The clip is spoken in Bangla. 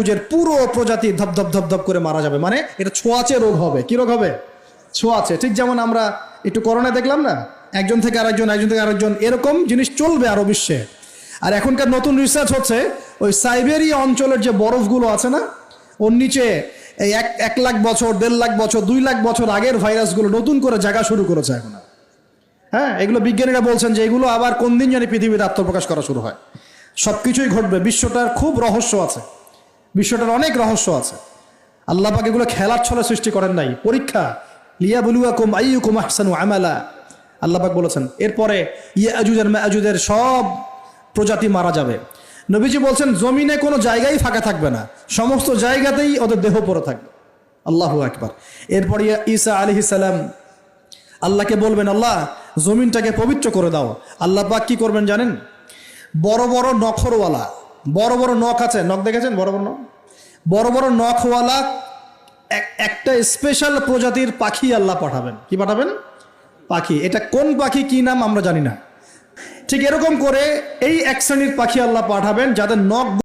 ইয়াজুজের পুরো প্রজাতি ধপধপ ধপধপ করে মারা যাবে। মানে এটা ছোঁয়াচে রোগ হবে। কি রোগ হবে? ছোঁয়াচে। ঠিক যেমন আমরা একটু করোনা দেখলাম না, একজন থেকে আরেকজন, একজন থেকে আরেকজন, এরকম জিনিস চলবে আরো বিশ্বে। আর এখনকার নতুন রিসার্চ হচ্ছে ওই সাইবেরিয়া অঞ্চলের যে বরফগুলো আছে না, ওর নিচে এই 1 লাখ বছর, 1.5 লাখ বছর, 2 লাখ বছর আগের ভাইরাসগুলো নতুন করে জায়গা শুরু করেছে এখন। হ্যাঁ, এগুলো বিজ্ঞানীরা বলছেন যে এগুলো আবার কোন দিন জানি পৃথিবীতে আত্মপ্রকাশ করা শুরু হয়। সবকিছুই ঘটবে। বিশ্বটার খুব রহস্য আছে, বিশ্বটার অনেক রহস্য আছে। আল্লাহ পাক এগুলো খেলার ছলে সৃষ্টি করেন নাই, পরীক্ষা। লিয়াবলুয়াকুম আইয়ুকুম আহসানু আমালা, আল্লাহ পাক বলেছেন। এরপরে ইয়াজুজ আর মাজুজের সব প্রজাতি মারা যাবে। নবীজি বলছেন জমিনে কোনো জায়গায় ফাঁকা থাকবে না, সমস্ত জায়গাতেই ওদের দেহ পড়ে থাকবে। আল্লাহু আকবার। এরপরে ঈসা আলাইহিস সালাম আল্লাহকে বলবেন, আল্লাহ জমিনটাকে পবিত্র করে দাও। আল্লাহ পাক কি করবেন জানেন? বড় বড় নখরওয়ালা, বড় বড় নখ আছে, নখ দেখেছেন? বড় বড় নখ, বড় বড় নখওয়ালা একটা স্পেশাল প্রজাতির পাখি আল্লাহ পাঠাবেন। কি পাঠাবেন? পাখি। এটা কোন পাখি, কি নাম আমরা জানি না। ঠিক এরকম করে এই এক শ্রেণীর পাখি আল্লাহ পাঠাবেন যাদের নখ